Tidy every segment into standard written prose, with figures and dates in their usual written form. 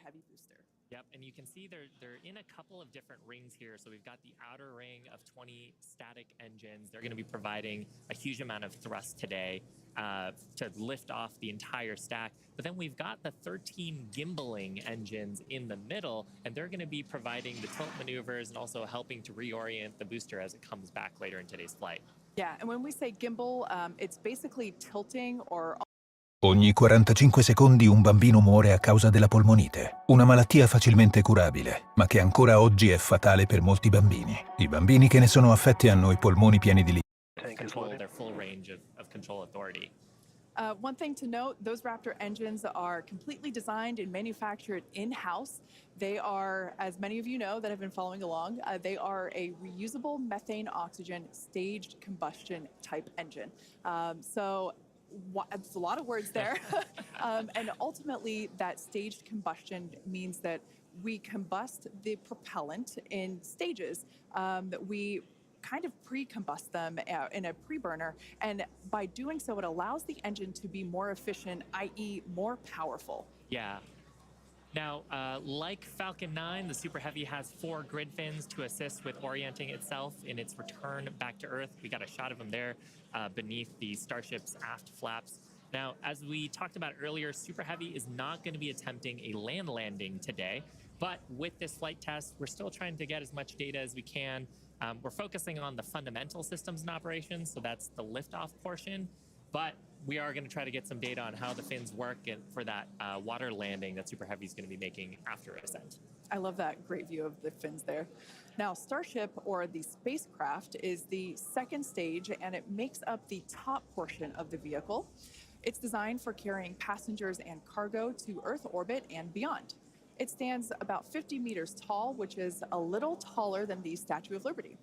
Heavy booster. Yep, and you can see they're in a couple of different rings here. So we've got the outer ring of 20 static engines. They're going to be providing a huge amount of thrust today to lift off the entire stack. But then we've got the 13 gimbaling engines in the middle, and they're going to be providing the tilt maneuvers and also helping to reorient the booster as it comes back later in today's flight. Yeah, and when we say gimbal, it's basically tilting or... Ogni 45 secondi un bambino muore a causa della polmonite, una malattia facilmente curabile, ma che ancora oggi è fatale per molti bambini. I bambini che ne sono affetti hanno i polmoni pieni di control their full range of control authority. One thing to note, those Raptor engines are completely designed and manufactured in-house. They are, as many of you know that have been following along, they are a reusable methane oxygen staged combustion type engine. It's a lot of words there. And ultimately, that staged combustion means that we combust the propellant in stages. That we kind of pre-combust them in a pre-burner. And by doing so, it allows the engine to be more efficient, i.e. more powerful. Yeah. Now, like Falcon 9, the Super Heavy has 4 grid fins to assist with orienting itself in its return back to Earth. We got a shot of them there beneath the Starship's aft flaps. Now, as we talked about earlier, Super Heavy is not going to be attempting a land landing today. But with this flight test, we're still trying to get as much data as we can. We're focusing on the fundamental systems and operations, so that's the liftoff portion. But we are going to try to get some data on how the fins work and for that water landing that Super Heavy is going to be making after ascent. I love that great view of the fins there. Now, Starship, or the spacecraft, is the second stage, and it makes up the top portion of the vehicle. It's designed for carrying passengers and cargo to Earth orbit and beyond. It stands about 50 meters tall, which is a little taller than the Statue of Liberty.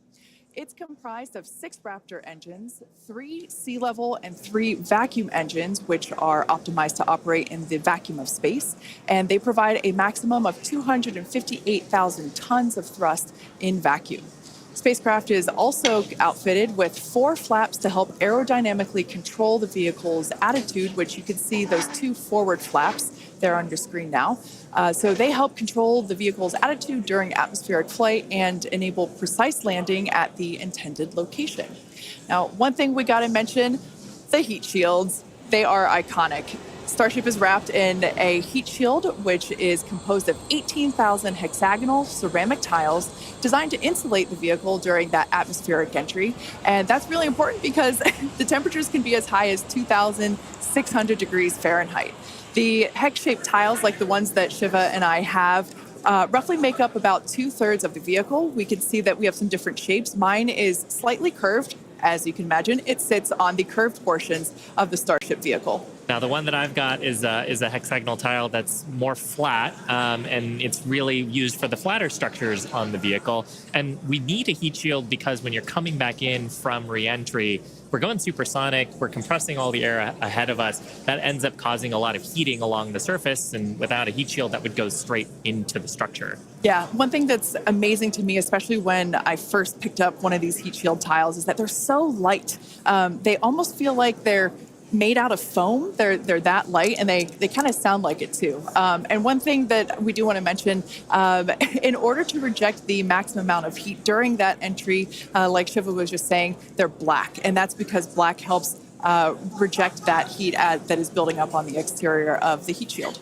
It's comprised of 6 Raptor engines, 3 sea level and 3 vacuum engines, which are optimized to operate in the vacuum of space. And they provide a maximum of 258,000 tons of thrust in vacuum. Spacecraft is also outfitted with 4 flaps to help aerodynamically control the vehicle's attitude, which you can see those 2 forward flaps there on your screen now. So they help control the vehicle's attitude during atmospheric flight and enable precise landing at the intended location. Now, one thing we got to mention, the heat shields. They are iconic. Starship is wrapped in a heat shield, which is composed of 18,000 hexagonal ceramic tiles designed to insulate the vehicle during that atmospheric entry. And that's really important because the temperatures can be as high as 2,600 degrees Fahrenheit. The hex-shaped tiles, like the ones that Shiva and I have, roughly make up about 2/3 of the vehicle. We can see that we have some different shapes. Mine is slightly curved. As you can imagine, it sits on the curved portions of the Starship vehicle. Now, the one that I've got is a hexagonal tile that's more flat, and it's really used for the flatter structures on the vehicle. And we need a heat shield because when you're coming back in from re-entry, we're going supersonic, we're compressing all the air ahead of us. That ends up causing a lot of heating along the surface, and without a heat shield, that would go straight into the structure. Yeah, one thing that's amazing to me, especially when I first picked up one of these heat shield tiles, is that they're so light. They almost feel like they're made out of foam. They're that light, and they kind of sound like it too. And one thing that we do want to mention, in order to reject the maximum amount of heat during that entry, like Shiva was just saying, they're black, and that's because black helps reject that heat that is building up on the exterior of the heat shield.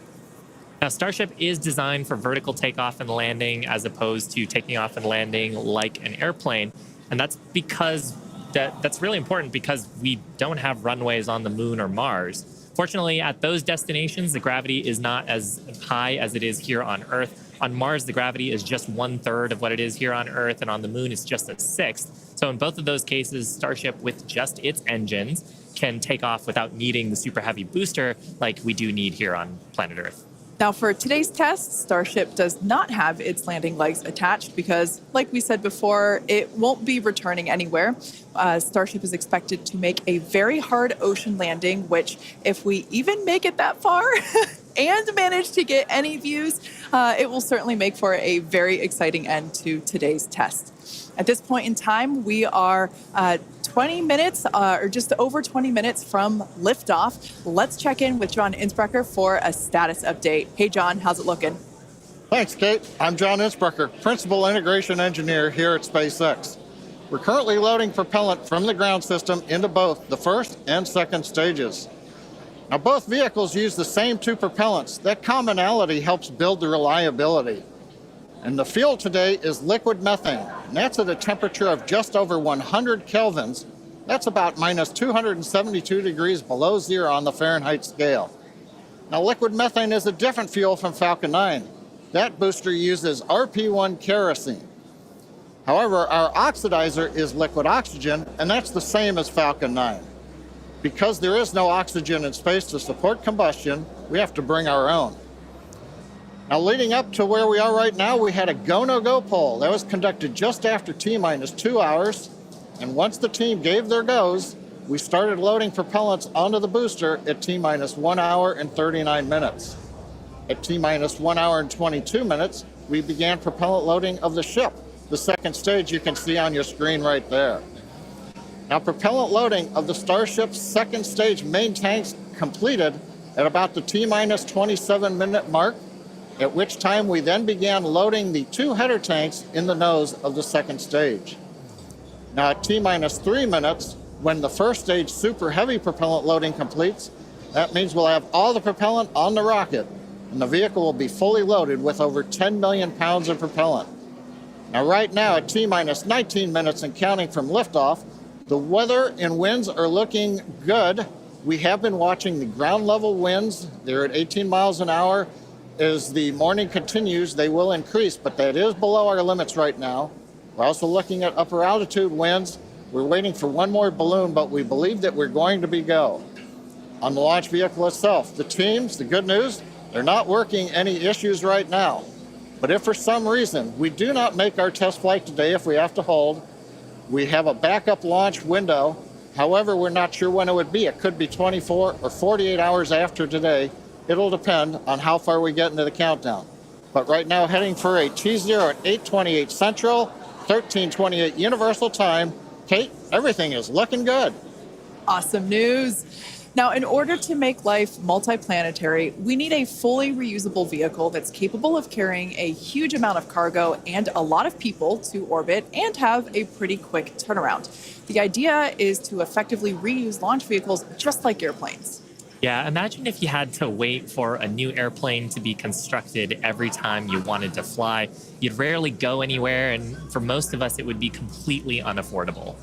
Now, Starship is designed for vertical takeoff and landing as opposed to taking off and landing like an airplane, and that's because that's really important because we don't have runways on the moon or Mars. Fortunately, at those destinations, the gravity is not as high as it is here on Earth. On Mars, the gravity is just 1/3 of what it is here on Earth, and on the moon, it's just a 1/6. So in both of those cases, Starship, with just its engines, can take off without needing the Super Heavy booster like we do need here on planet Earth. Now, for today's test, Starship does not have its landing legs attached because, like we said before, it won't be returning anywhere. Starship is expected to make a very hard ocean landing, which, if we even make it that far and manage to get any views, it will certainly make for a very exciting end to today's test. At this point in time, we are 20 minutes or just over 20 minutes from liftoff. Let's check in with John Innsbrucker for a status update. Hey, John, how's it looking? Thanks, Kate. I'm John Innsbrucker, Principal Integration Engineer here at SpaceX. We're currently loading propellant from the ground system into both the first and second stages. Now, both vehicles use the same two propellants. That commonality helps build the reliability. And the fuel today is liquid methane, and that's at a temperature of just over 100 kelvins. That's about minus 272 degrees below zero on the Fahrenheit scale. Now, liquid methane is a different fuel from Falcon 9. That booster uses RP1 kerosene. However, our oxidizer is liquid oxygen, and that's the same as Falcon 9. Because there is no oxygen in space to support combustion, we have to bring our own. Now, leading up to where we are right now, we had a go-no-go poll. That was conducted just after T-minus 2 hours, and once the team gave their goes, we started loading propellants onto the booster at T-minus 1 hour and 39 minutes. At T-minus 1 hour and 22 minutes, we began propellant loading of the ship. The second stage you can see on your screen right there. Now, propellant loading of the Starship's second stage main tanks completed at about the T-minus 27-minute mark, at which time we then began loading the two header tanks in the nose of the second stage. Now, at T-minus 3 minutes, when the first stage super heavy propellant loading completes, that means we'll have all the propellant on the rocket, and the vehicle will be fully loaded with over 10 million pounds of propellant. Now, right now, at T-minus 19 minutes and counting from liftoff, the weather and winds are looking good. We have been watching the ground level winds. They're at 18 miles an hour. As the morning continues, they will increase, but that is below our limits right now. We're also looking at upper altitude winds. We're waiting for one more balloon, but we believe that we're going to be go. On the launch vehicle itself, the teams, the good news, they're not working any issues right now. But if for some reason we do not make our test flight today, if we have to hold, we have a backup launch window. However, we're not sure when it would be. It could be 24 or 48 hours after today. It'll depend on how far we get into the countdown. But right now, heading for a T0 at 8:28 Central, 13:28 Universal Time. Kate, everything is looking good. Awesome news. Now, in order to make life multiplanetary, we need a fully reusable vehicle that's capable of carrying a huge amount of cargo and a lot of people to orbit and have a pretty quick turnaround. The idea is to effectively reuse launch vehicles just like airplanes. Yeah, imagine if you had to wait for a new airplane to be constructed every time you wanted to fly. You'd rarely go anywhere, and for most of us, it would be completely unaffordable.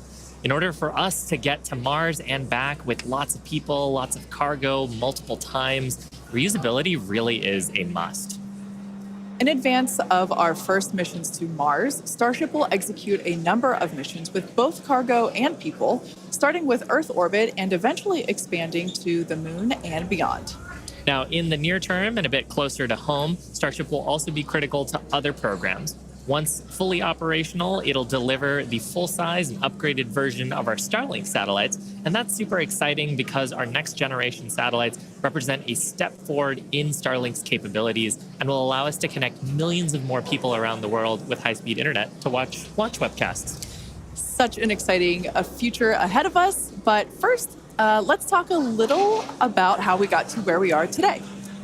In order for us to get to Mars and back with lots of people, lots of cargo, multiple times, reusability really is a must. In advance of our first missions to Mars, Starship will execute a number of missions with both cargo and people, starting with Earth orbit and eventually expanding to the Moon and beyond. Now, in the near term and a bit closer to home, Starship will also be critical to other programs. Once fully operational, it'll deliver the full-size and upgraded version of our Starlink satellites, and that's super exciting because our next-generation satellites represent a step forward in Starlink's capabilities and will allow us to connect millions of more people around the world with high-speed internet to watch launch webcasts. Such an exciting future ahead of us, but first, let's talk a little about how we got to where we are today.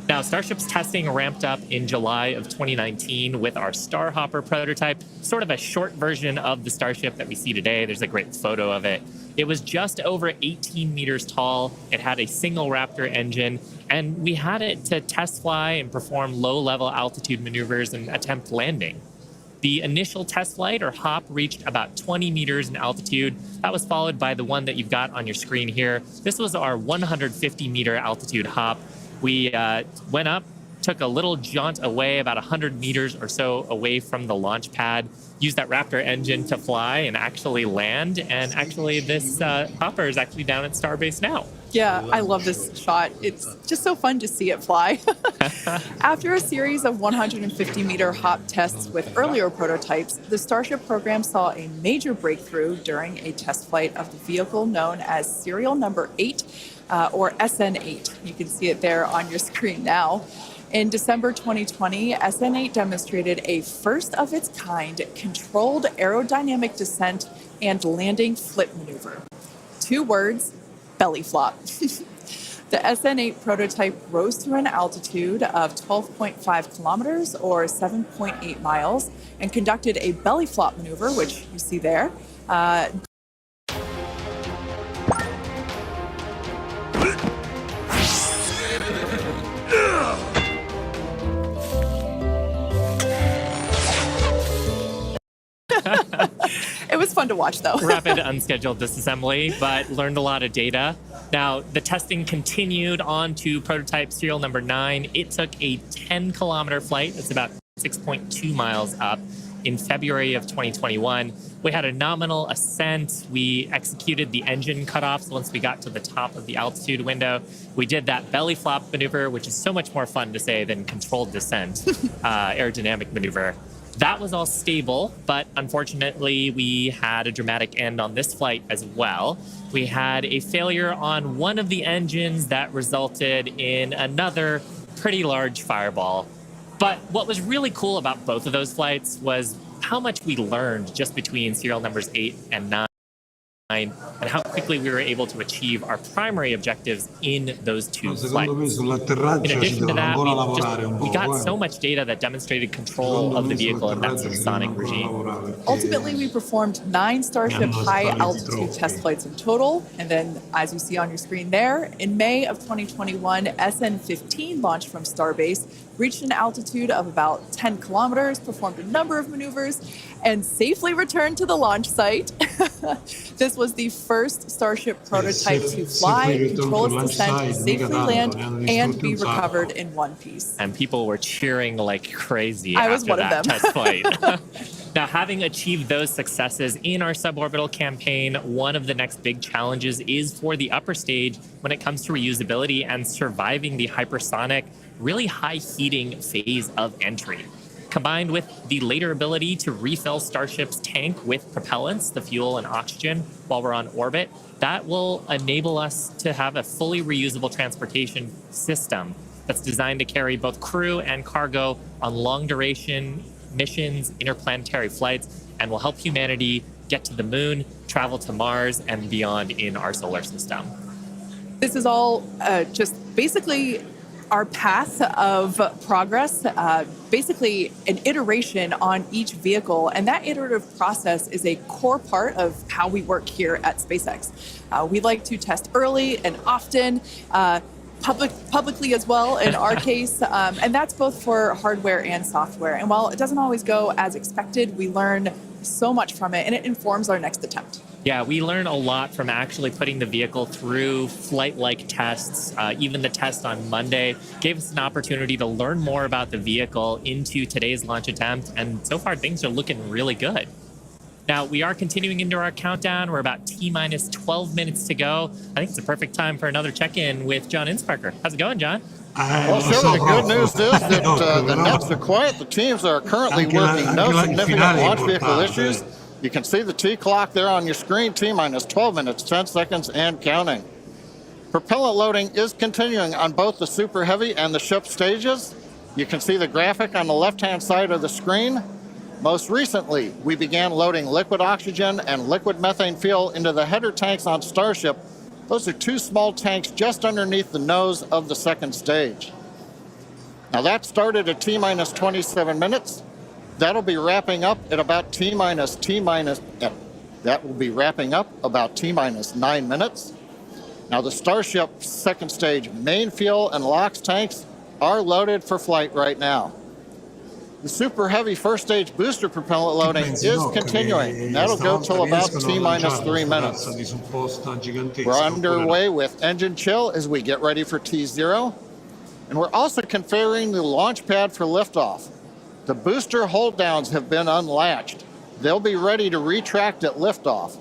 Now, Starship's testing ramped up in July of 2019 with our Starhopper prototype, sort of a short version of the Starship that we see today. There's a great photo of it. It was just over 18 meters tall. It had a single Raptor engine, and we had it to test fly and perform low-level altitude maneuvers and attempt landing. The initial test flight, or hop, reached about 20 meters in altitude. That was followed by the one that you've got on your screen here. This was our 150-meter altitude hop. We went up, took a little jaunt away, about 100 meters or so away from the launch pad, used that Raptor engine to fly and actually land. And actually, this hopper is actually down at Starbase now. Yeah, I love this shot. It's just so fun to see it fly. After a series of 150-meter hop tests with earlier prototypes, the Starship program saw a major breakthrough during a test flight of the vehicle known as serial number 8, or SN8. You can see it there on your screen now. In December 2020, SN8 demonstrated a first-of-its-kind controlled aerodynamic descent and landing flip maneuver. 2 words, belly flop. The SN8 prototype rose to an altitude of 12.5 kilometers or 7.8 miles and conducted a belly flop maneuver, which you see there. It was fun to watch, though. Rapid unscheduled disassembly, but learned a lot of data. Now, the testing continued on to prototype serial number 9. It took a 10-kilometer flight. It's about 6.2 miles up in February of 2021. We had a nominal ascent. We executed the engine cutoffs once we got to the top of the altitude window. We did that belly flop maneuver, which is so much more fun to say than controlled descent, aerodynamic maneuver. That was all stable, but unfortunately, we had a dramatic end on this flight as well. We had a failure on one of the engines that resulted in another pretty large fireball. But what was really cool about both of those flights was how much we learned just between serial numbers 8 and 9. And how quickly we were able to achieve our primary objectives in those two flights. In addition to that, we got so much data that demonstrated control of the vehicle in that subsonic regime. Ultimately, we performed 9 Starship high-altitude test flights in total. And then, as you see on your screen there, in May of 2021, SN15 launched from Starbase, reached an altitude of about 10 kilometers, performed a number of maneuvers, and safely returned to the launch site. This was the first Starship prototype to fly, control its descent, safely land, and be recovered in one piece. And people were cheering like crazy I was after one of that them. test flight. Now, having achieved those successes in our suborbital campaign, one of the next big challenges is for the upper stage when it comes to reusability and surviving the hypersonic, really high heating phase of entry. Combined with the later ability to refill Starship's tank with propellants, the fuel and oxygen, while we're on orbit, that will enable us to have a fully reusable transportation system that's designed to carry both crew and cargo on long-duration missions, interplanetary flights, and will help humanity get to the moon, travel to Mars, and beyond in our solar system. This is all just basically our path of progress, basically an iteration on each vehicle. And that iterative process is a core part of how we work here at SpaceX. We like to test early and often, publicly as well in our case, and that's both for hardware and software. And while it doesn't always go as expected, we learn so much from it, and it informs our next attempt. Yeah, we learn a lot from actually putting the vehicle through flight-like tests. Even the test on Monday gave us an opportunity to learn more about the vehicle into today's launch attempt, and so far things are looking really good. Now, we are continuing into our countdown. We're about T-minus 12 minutes to go. I think it's a perfect time for another check-in with John Insparker. How's it going, John? Well, sure, the good news is that the nets are quiet. The teams are currently working no significant launch vehicle issues. You can see the T clock there on your screen, T-minus 12 minutes, 10 seconds, and counting. Propellant loading is continuing on both the Super Heavy and the ship stages. You can see the graphic on the left-hand side of the screen. Most recently, we began loading liquid oxygen and liquid methane fuel into the header tanks on Starship. Those are 2 small tanks just underneath the nose of the second stage. Now that started at T-minus 27 minutes. That'll be wrapping up at about that will be wrapping up about T-minus 9 minutes. Now the Starship second stage main fuel and LOX tanks are loaded for flight right now. The Super Heavy first stage booster propellant loading is continuing. That'll go till about T-minus 3 minutes. We're underway with engine chill as we get ready for T0. And we're also configuring the launch pad for liftoff. The booster hold downs have been unlatched. They'll be ready to retract at liftoff.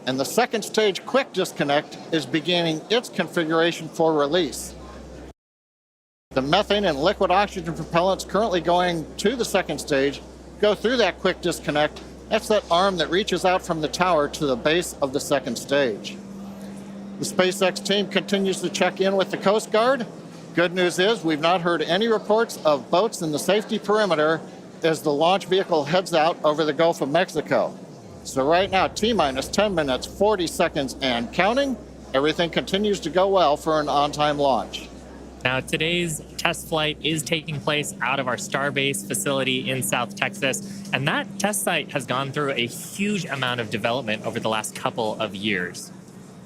And the second stage quick disconnect is beginning its configuration for release. The methane and liquid oxygen propellants currently going to the second stage go through that quick disconnect. That's that arm that reaches out from the tower to the base of the second stage. The SpaceX team continues to check in with the Coast Guard. Good news is we've not heard any reports of boats in the safety perimeter as the launch vehicle heads out over the Gulf of Mexico. So right now, T-minus 10 minutes, 40 seconds, and counting. Everything continues to go well for an on-time launch. Now, today's test flight is taking place out of our Starbase facility in South Texas, and that test site has gone through a huge amount of development over the last couple of years.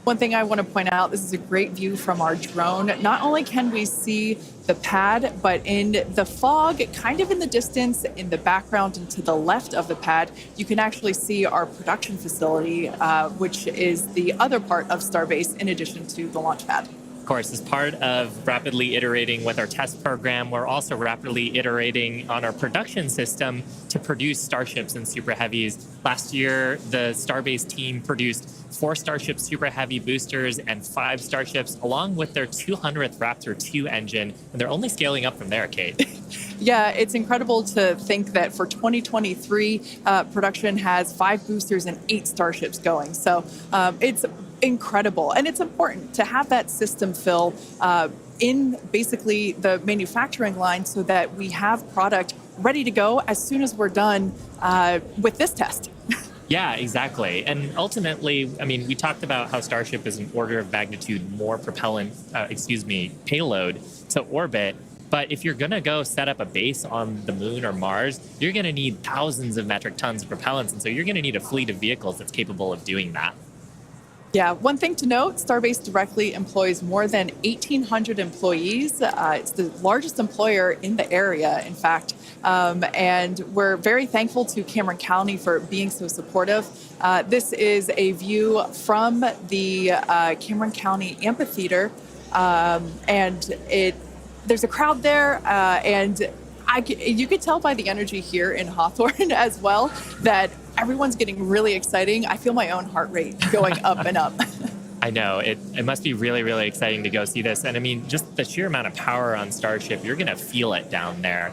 One thing I want to point out, this is a great view from our drone. Not only can we see the pad, but in the fog, kind of in the distance, in the background and to the left of the pad, you can actually see our production facility, which is the other part of Starbase in addition to the launch pad. Of course, as part of rapidly iterating with our test program, we're also rapidly iterating on our production system to produce Starships and Super Heavies. Last year, the Starbase team produced 4 Starship Super Heavy boosters and 5 Starships, along with their 200th Raptor 2 engine, and they're only scaling up from there, Kate. Yeah, it's incredible to think that for 2023, production has 5 boosters and 8 Starships going. So it's incredible. And it's important to have that system fill in basically the manufacturing line so that we have product ready to go as soon as we're done with this test. Yeah, exactly. And ultimately, I mean, we talked about how Starship is an order of magnitude more payload to orbit. But if you're going to go set up a base on the moon or Mars, you're going to need thousands of metric tons of propellants. And so you're going to need a fleet of vehicles that's capable of doing that. Yeah, one thing to note, Starbase directly employs more than 1,800 employees. It's the largest employer in the area, in fact. And we're very thankful to Cameron County for being so supportive. This is a view from the Cameron County Amphitheater. And there's a crowd there, and you could tell by the energy here in Hawthorne as well that everyone's getting really exciting. I feel my own heart rate going up and up. I know. It must be really, really exciting to go see this. And I mean, just the sheer amount of power on Starship, you're going to feel it down there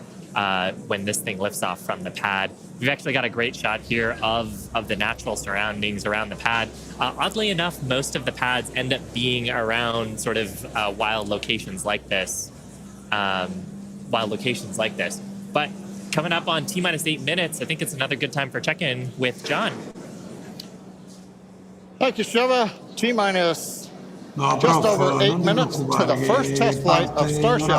when this thing lifts off from the pad. We've actually got a great shot here of the natural surroundings around the pad. Oddly enough, most of the pads end up being around sort of wild locations like this. But coming up on T-minus 8 minutes, I think it's another good time for check-in with John. Thank you, Shiva. T-minus just over 8 minutes to the first test flight of Starship.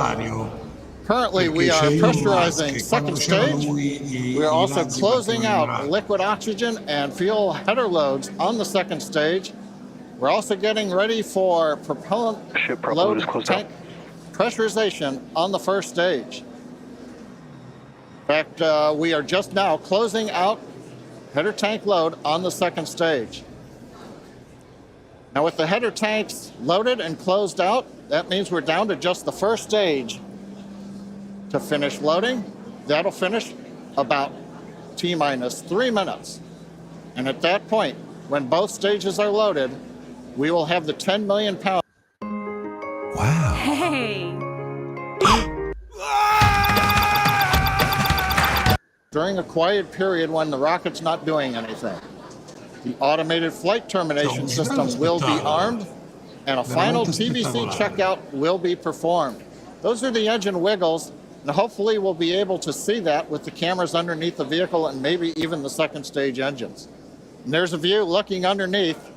Currently, we are pressurizing second stage. We are also closing out liquid oxygen and fuel header loads on the second stage. We're also getting ready for propellant load tank pressurization on the first stage. In fact, we are just now closing out header tank load on the second stage. Now with the header tanks loaded and closed out, that means we're down to just the first stage to finish loading. That'll finish about T-minus 3 minutes. And at that point, when both stages are loaded, we will have the 10 million pound. Wow. Hey! During a quiet period when the rocket's not doing anything. The automated flight termination systems will be armed, and a final TVC checkout will be performed. Those are the engine wiggles, and hopefully we'll be able to see that with the cameras underneath the vehicle and maybe even the second stage engines. And there's a view looking underneath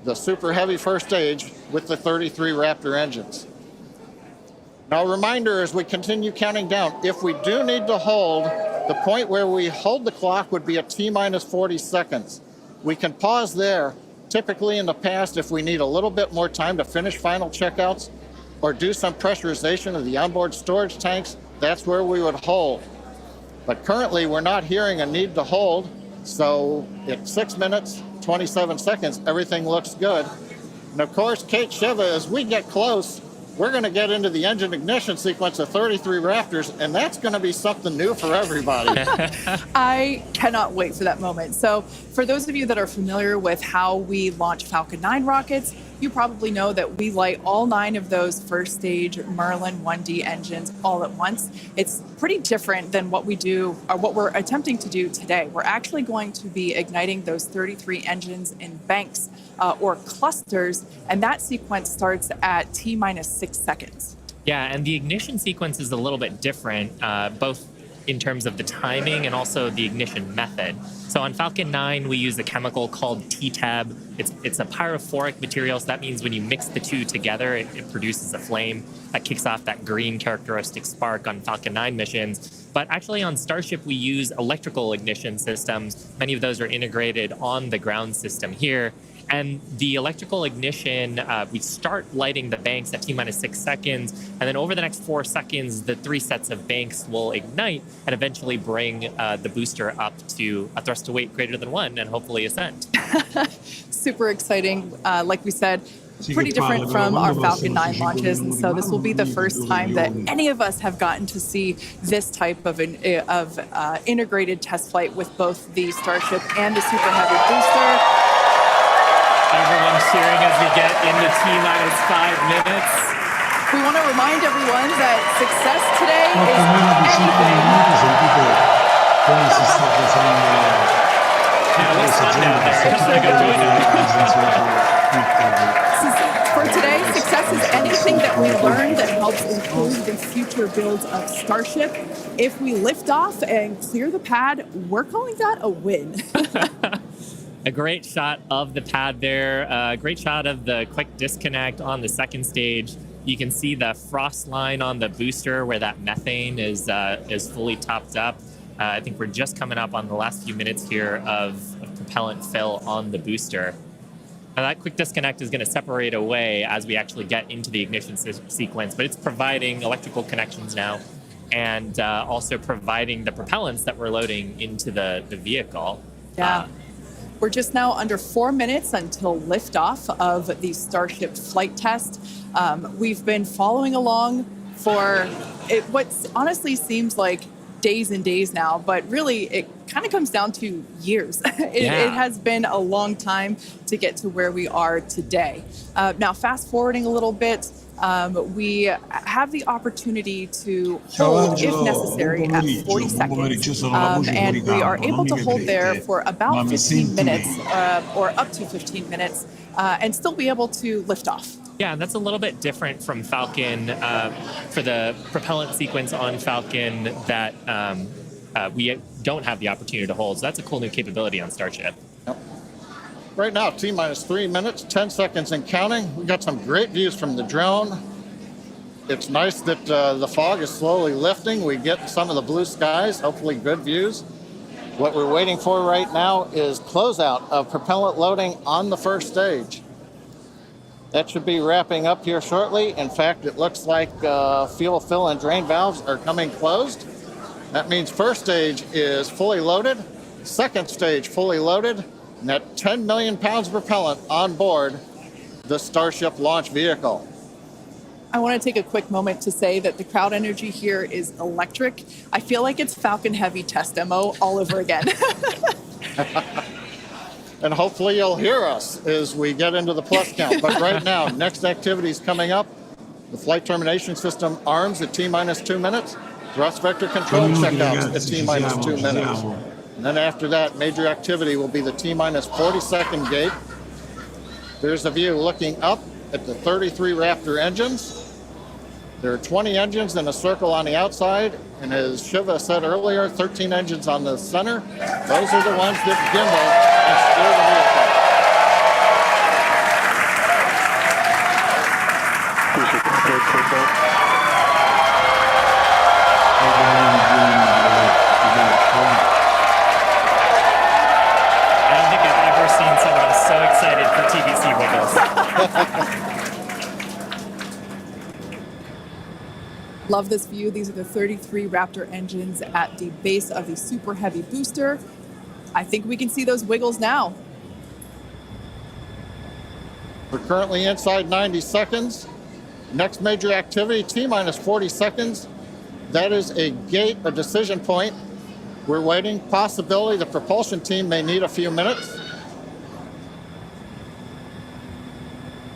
the Super Heavy first stage with the 33 Raptor engines. Now, a reminder as we continue counting down, if we do need to hold, the point where we hold the clock would be at T-minus 40 seconds. We can pause there. Typically in the past, if we need a little bit more time to finish final checkouts or do some pressurization of the onboard storage tanks, that's where we would hold. But currently, we're not hearing a need to hold, so at 6 minutes, 27 seconds, everything looks good. And of course, Kate, Shiva, as we get close, we're going to get into the engine ignition sequence of 33 Raptors, and that's going to be something new for everybody. I cannot wait for that moment. So for those of you that are familiar with how we launch Falcon 9 rockets, you probably know that we light all 9 of those first stage Merlin 1D engines all at once. It's pretty different than what we do, or what we're attempting to do today. We're actually going to be igniting those 33 engines in banks or clusters, and that sequence starts at T-minus 6 seconds. Yeah, and the ignition sequence is a little bit different. Both in terms of the timing and also the ignition method. So on Falcon 9, we use a chemical called T-Tab. It's a pyrophoric material, so that means when you mix the two together, it produces a flame that kicks off that green characteristic spark on Falcon 9 missions. But actually on Starship, we use electrical ignition systems. Many of those are integrated on the ground system here. And the electrical ignition, we start lighting the banks at T-minus 6 seconds. And then over the next 4 seconds, the 3 sets of banks will ignite and eventually bring the booster up to a thrust to weight greater than 1 and hopefully ascend. Super exciting. Like we said, pretty different from our Falcon 9 launches. And so this will be the first time that any of us have gotten to see this type of integrated test flight with both the Starship and the Super Heavy booster. Everyone's cheering as we get into T-minus 5 minutes. We want to remind everyone that success today is anything. Yeah, it looks fun down there. I'm just gonna go join it. For today, success is anything that we learn that helps improve the future builds of Starship. If we lift off and clear the pad, we're calling that a win. A great shot of the pad there. A great shot of the quick disconnect on the second stage. You can see the frost line on the booster where that methane is fully topped up. I think we're just coming up on the last few minutes here of propellant fill on the booster. Now that quick disconnect is going to separate away as we actually get into the ignition sequence, but it's providing electrical connections now and also providing the propellants that we're loading into the vehicle. Yeah. We're just now under 4 minutes until liftoff of the Starship flight test. We've been following along for what honestly seems like days and days now, but really it kind of comes down to years. It has been a long time to get to where we are today. Now, fast forwarding a little bit, we have the opportunity to hold, if necessary, at 40 seconds. And we are able to hold there for about 15 minutes or up to 15 minutes and still be able to lift off. Yeah, and that's a little bit different from Falcon for the propellant sequence on Falcon that we don't have the opportunity to hold. So that's a cool new capability on Starship. Yep. Right now, T-minus 3 minutes, 10 seconds and counting. We got some great views from the drone. It's nice that the fog is slowly lifting. We get some of the blue skies, hopefully good views. What we're waiting for right now is closeout of propellant loading on the first stage. That should be wrapping up here shortly. In fact, it looks like fuel fill and drain valves are coming closed. That means first stage is fully loaded, second stage fully loaded, and that 10 million pounds of propellant on board the Starship launch vehicle. I want to take a quick moment to say that the crowd energy here is electric. I feel like it's Falcon Heavy test demo all over again. And hopefully you'll hear us as we get into the plus count. But right now, next activity is coming up. The flight termination system arms at T-minus 2 minutes. Thrust vector control checkouts at T-minus 2 minutes. And then after that, major activity will be the T-minus 40-second gate. There's a view looking up at the 33 Raptor engines. There are 20 engines in a circle on the outside, and as Shiva said earlier, 13 engines on the center. Those are the ones that gimbal and steer the vehicle. I don't think I've ever seen someone so excited for TBC wiggles. Love this view. These are the 33 Raptor engines at the base of the Super Heavy booster. I think we can see those wiggles now. We're currently inside 90 seconds. Next major activity, T-minus 40 seconds. That is a gate, a decision point. We're waiting. Possibility the propulsion team may need a few minutes.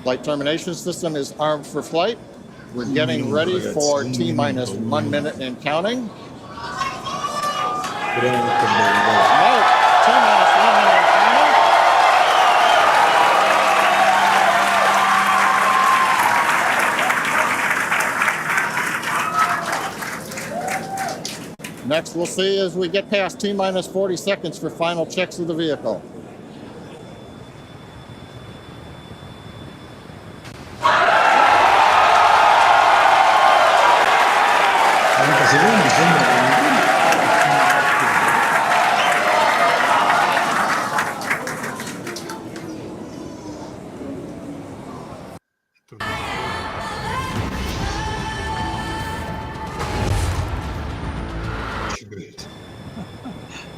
Flight termination system is armed for flight. We're getting ready for T-minus 1 minute and counting. T-minus 1 minute and counting. Next, we'll see as we get past T-minus 40 seconds for final checks of the vehicle. Ci credo.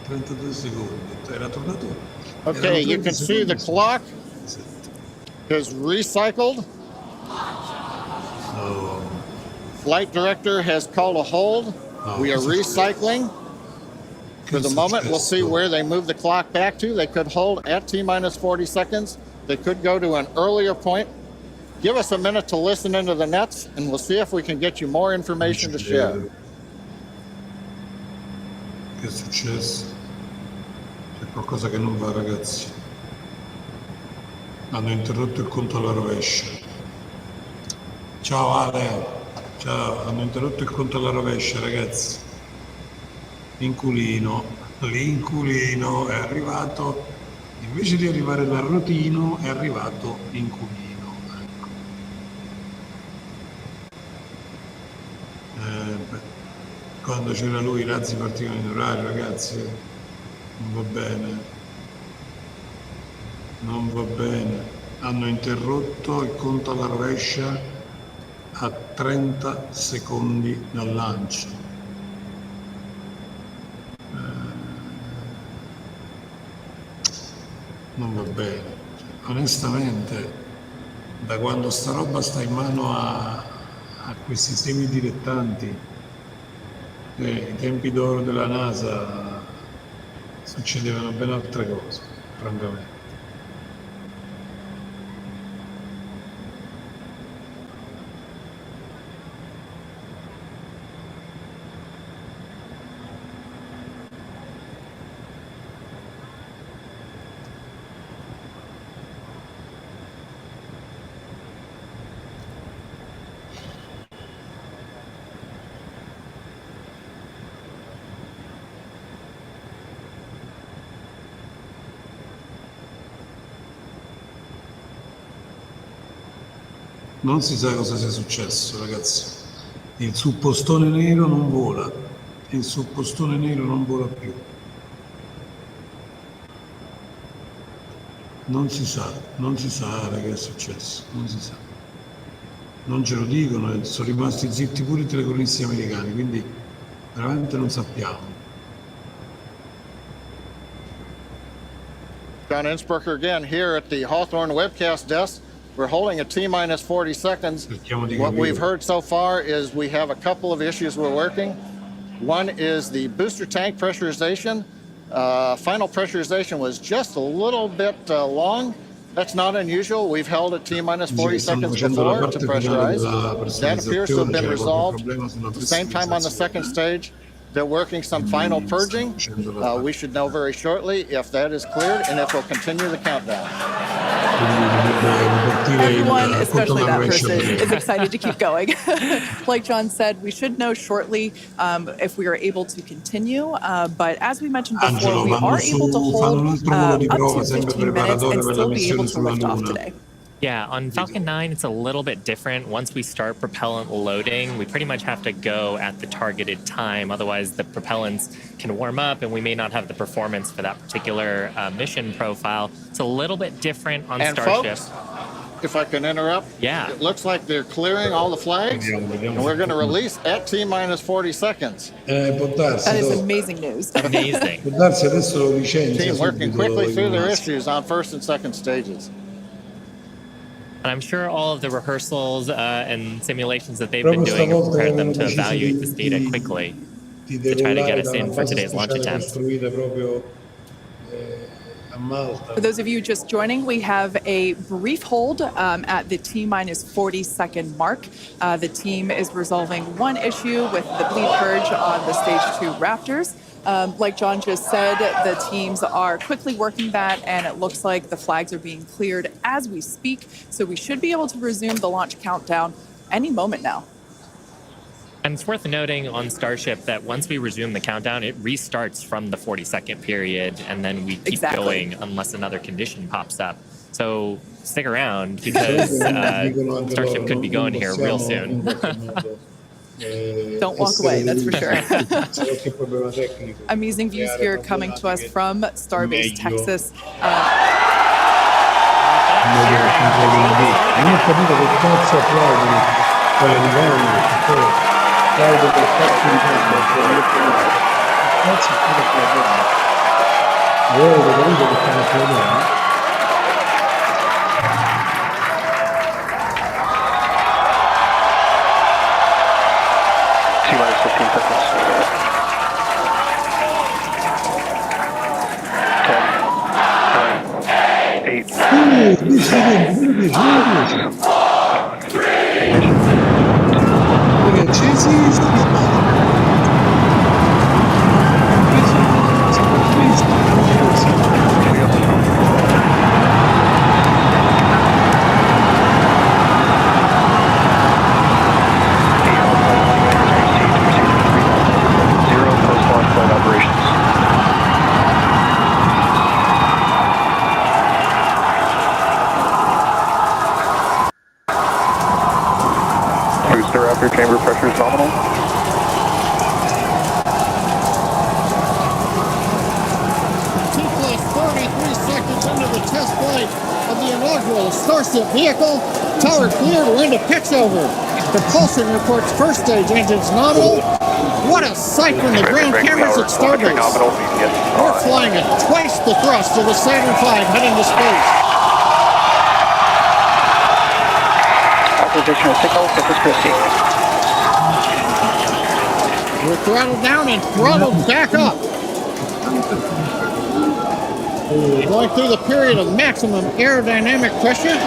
32 secondi. Era tornato. Okay, you can see the clock is recycled. No, Flight director has called a hold. no, We are cosa recycling. For the moment, we'll see where they move the clock back to. They could hold at T-minus 40 seconds. They could go to an earlier point. Give us a minute to listen into the nets, and we'll see if we can get you more information to share. Che è successo? C'è qualcosa che non va, ragazzi. Hanno interrotto il conto alla rovescia. Ciao Ale, ciao, hanno interrotto il conto alla rovescia, ragazzi. L'inculino è arrivato, invece di arrivare dal rotino, è arrivato l'inculino. Ecco. Beh. Quando c'era lui i razzi partivano in orario, ragazzi, non va bene, non va bene. Hanno interrotto il conto alla rovescia a 30 secondi dal lancio. Non va bene. Onestamente, da quando sta roba sta in mano a questi semidilettanti, i tempi d'oro della NASA, succedevano ben altre cose, francamente. Non si sa cosa sia successo, ragazzi. Il suppostone nero non vola. Il suppostone nero non vola più. Non si sa che è successo, non si sa. Non ce lo dicono e sono rimasti zitti pure i telecronisti americani, quindi veramente non sappiamo. John Innsbrucker again here at the Hawthorne webcast desk. We're holding a T-minus 40 seconds. What we've heard so far is we have a couple of issues we're working. One is the booster tank pressurization. Final pressurization was just a little bit long. That's not unusual. We've held at T-minus 40 seconds before to pressurize. That appears to have been resolved. At the same time on the second stage, they're working some final purging. We should know very shortly if that is cleared and if we'll continue the countdown. Everyone, especially that person, is excited to keep going. Like John said, we should know shortly if we are able to continue. But as we mentioned before, we are able to hold up to 15 minutes and still be able to lift off today. Yeah, on Falcon 9, it's a little bit different. Once we start propellant loading, we pretty much have to go at the targeted time. Otherwise, the propellants can warm up and we may not have the performance for that particular mission profile. It's a little bit different on Starship. Folks, if I can interrupt, yeah, it looks like they're clearing all the flags, and we're going to release at T-minus 40 seconds. That is amazing news. Amazing. Team working quickly through their issues on first and second stages. And I'm sure all of the rehearsals and simulations that they've been doing have prepared them to evaluate this data quickly to try to get us in for today's launch attempt. For those of you just joining, we have a brief hold at the T-minus 40 second mark. The team is resolving one issue with the bleed purge on the stage 2 Raptors. Like John just said, the teams are quickly working that, and it looks like the flags are being cleared as we speak. So we should be able to resume the launch countdown any moment now. And it's worth noting on Starship that once we resume the countdown, it restarts from the 40-second period, and then we keep going unless another condition pops up. So stick around because Starship could be going here real soon. Don't walk away, that's for sure. Amazing views here coming to us from Starbase, Texas. T-minus 15 seconds. 0 post-launch flight operations. Booster after chamber pressure is nominal. Seconds into the test flight of the inaugural Starship vehicle. Tower cleared, we're into pitch over. Propulsion reports first stage engines nominal. What a sight from the ground cameras at Starbase. We're flying at twice the thrust of the Saturn V heading to space. Acquisition of signal, Corpus Christi. We're throttled down and throttled back up. Going through the period of maximum aerodynamic pressure.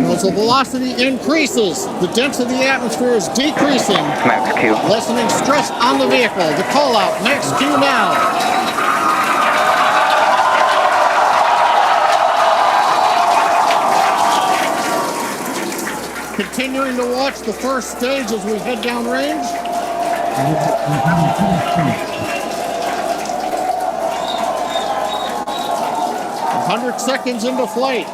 As the velocity increases, the density of the atmosphere is decreasing, Max Q. lessening stress on the vehicle. The call out, Max Q now. Continuing to watch the first stage as we head downrange. 100 seconds into flight.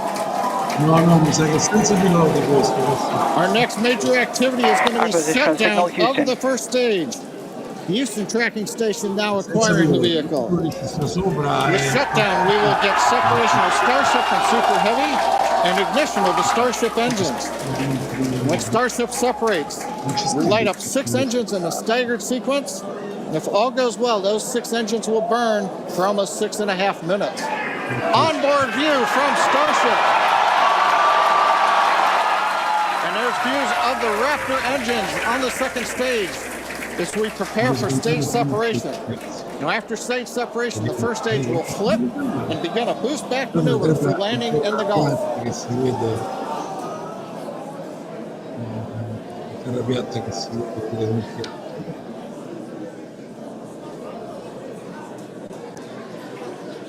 No, mi sa che senza piloti questo. Our next major activity is going to be shutdown of the first stage. The Houston tracking station now acquiring the vehicle. With shutdown, we will get separation of Starship from Super Heavy and ignition of the Starship engines. When Starship separates, we light up 6 engines in a staggered sequence. And if all goes well, those 6 engines will burn for almost 6.5 minutes. Onboard view from Starship. And there's views of the Raptor engines on the second stage as we prepare for stage separation. Now, after stage separation, the first stage will flip and begin a boost back maneuver for landing in the Gulf.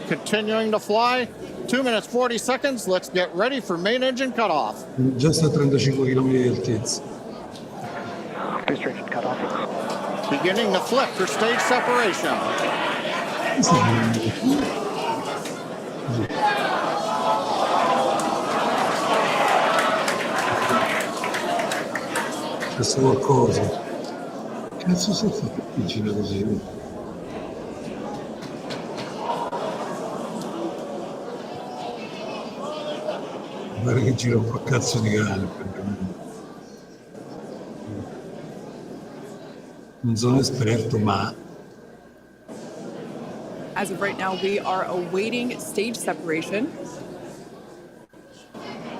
Continuing to fly, 2 minutes 40 seconds. Let's get ready for main engine cutoff. Già sta a 35 km di altezza. Booster engine cutoff. Beginning to flip for stage separation. Questo qualcosa. Cazzo si è fatto vicino così? Guarda che gira un po' a cazzo di cane. Non sono esperto, ma As of right now, we are awaiting stage separation,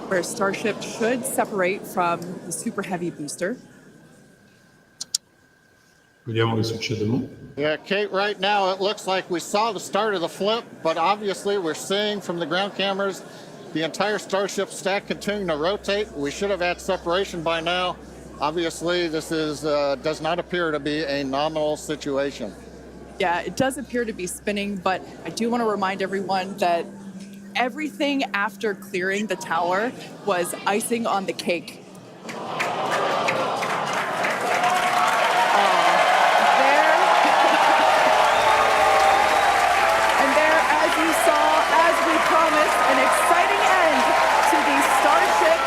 where Starship should separate from the Super Heavy booster. vediamo che succede mo. Yeah, Kate, right now it looks like we saw the start of the flip, but obviously we're seeing from the ground cameras the entire Starship stack continuing to rotate. We should have had separation by now. Obviously, this is does not appear to be a nominal situation. Yeah, it does appear to be spinning, but I do want to remind everyone that everything after clearing the tower was icing on the cake. As we promised, an exciting end to the Starship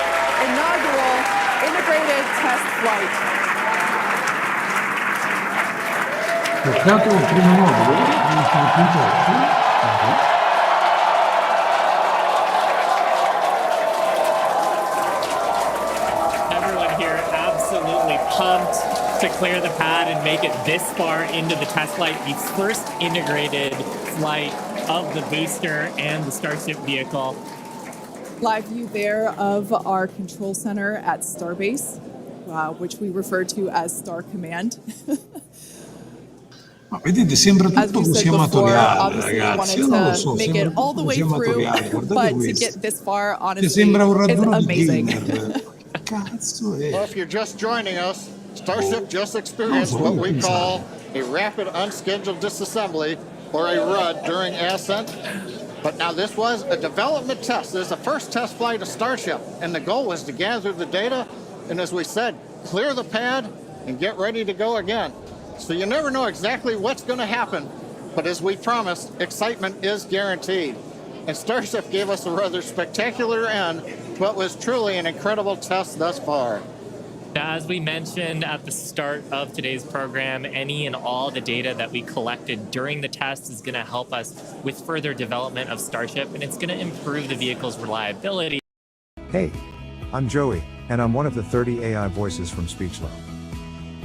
inaugural integrated test flight. Peccato il primo modulo, non sono più troppo. Everyone here absolutely pumped to clear the pad and make it this far into the test flight, the first integrated flight of the booster and the Starship vehicle. Live view there of our control center at Starbase, which we refer to as Star Command. Ma vedete, sembra As tutto we così said before, amatoriale, obviously we ragazzi. Io non lo wanted so, to make sembra it all tutto the way così through, amatoriale. Guardate but to questo. get this far, Che honestly, sembra un is raduno di amazing. gamer. Cazzo è? Well, if you're just joining us, Starship just experienced what we call a rapid unscheduled disassembly, or a RUD, during ascent. But now this was a development test. This is the first test flight of Starship, and the goal was to gather the data, and as we said, clear the pad and get ready to go again. So you never know exactly what's going to happen, but as we promised, excitement is guaranteed. And Starship gave us a rather spectacular end to what was truly an incredible test thus far. Now, as we mentioned at the start of today's program, any and all the data that we collected during the test is going to help us with further development of Starship, and it's going to improve the vehicle's reliability. Hey, I'm Joey, and I'm one of the 30 AI voices from SpeechLab.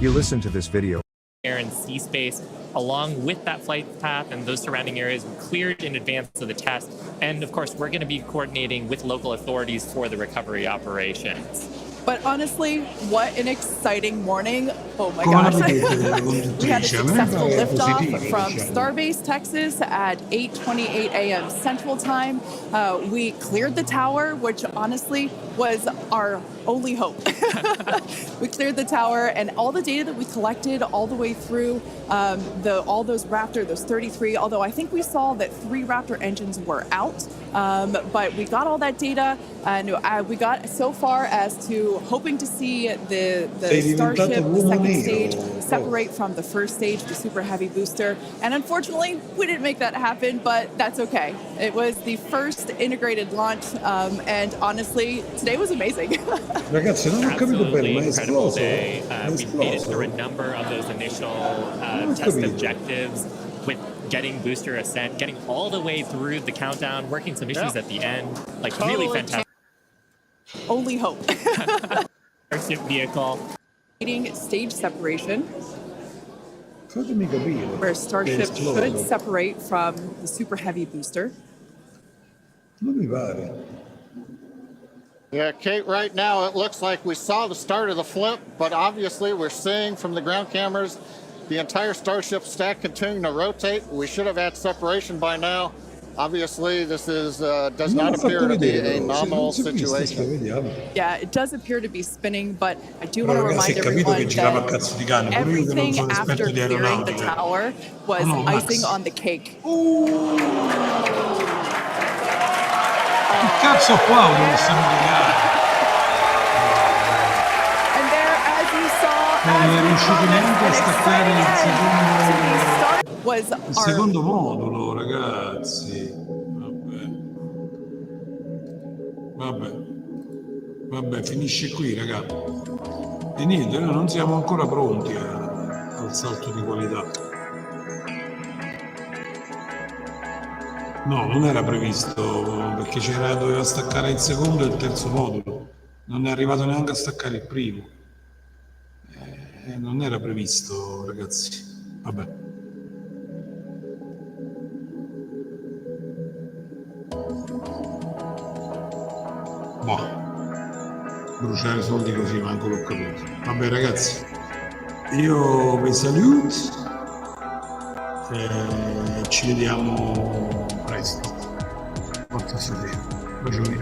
You listen to this video. Air and sea space, along with that flight path and those surrounding areas, were cleared in advance of the test. And of course, we're going to be coordinating with local authorities for the recovery operations. But honestly, what an exciting morning. Oh my Come gosh. l'avete We had a successful liftoff positivo, from diciamo. Starbase, Texas at 8:28 a.m. Central Time. We cleared the tower, which honestly was our only hope. We cleared the tower, and all the data that we collected all the way through all those Raptor, those 33, although I think we saw that 3 Raptor engines were out, but we got all that data, and we got so far as to hoping to see the Starship, the second stage, separate from the first stage, the Super Heavy booster. And unfortunately, we didn't make that happen, but that's okay. It was the first integrated launch, and honestly, today was amazing. Ragazzi, non ho capito bene, Absolutely ma è incredible esploso? day. È We made it through a esploso? number of those initial ho test capito. objectives with getting booster ascent, getting all the way through the countdown, working some issues at the end. Like, really fantastic. Only hope. Starship vehicle. Stage separation, Fatemi capire. where È Starship should esploso. separate from the Super Heavy booster. Non mi pare. Yeah, Kate, right now it looks like we saw the start of the flip, but obviously we're seeing from the ground cameras the entire Starship stack continuing to rotate. We should have had separation by now. Obviously, this is does Non not l'ho fatto appear to be vedere, a però. nominal Se non si è visto, situation. vediamo. Yeah, it does appear to be spinning, but I do Però want to ragazzi, remind ho capito che everyone girava a that cazzo di cane, pure io che non everything sono after esperto di clearing the aeronautica. tower was Oh, no, Max. icing on the cake. Che cazzo qua volevo sammulinare? And there, as you saw, Non as è we riuscito neanche a promised, an staccare il exciting end to the start was Il our secondo modulo, ragazzi. Vabbè, finisce qui, raga. E niente, noi non siamo ancora pronti al salto di qualità. No, non era previsto, perché doveva staccare il secondo e il terzo modulo. Non è arrivato neanche a staccare il primo. Non era previsto, ragazzi. Vabbè. Boh. Bruciare soldi così, manco l'ho capito. Vabbè, ragazzi. Io vi saluto. Ci vediamo presto. Porta a sedere. Bacioni.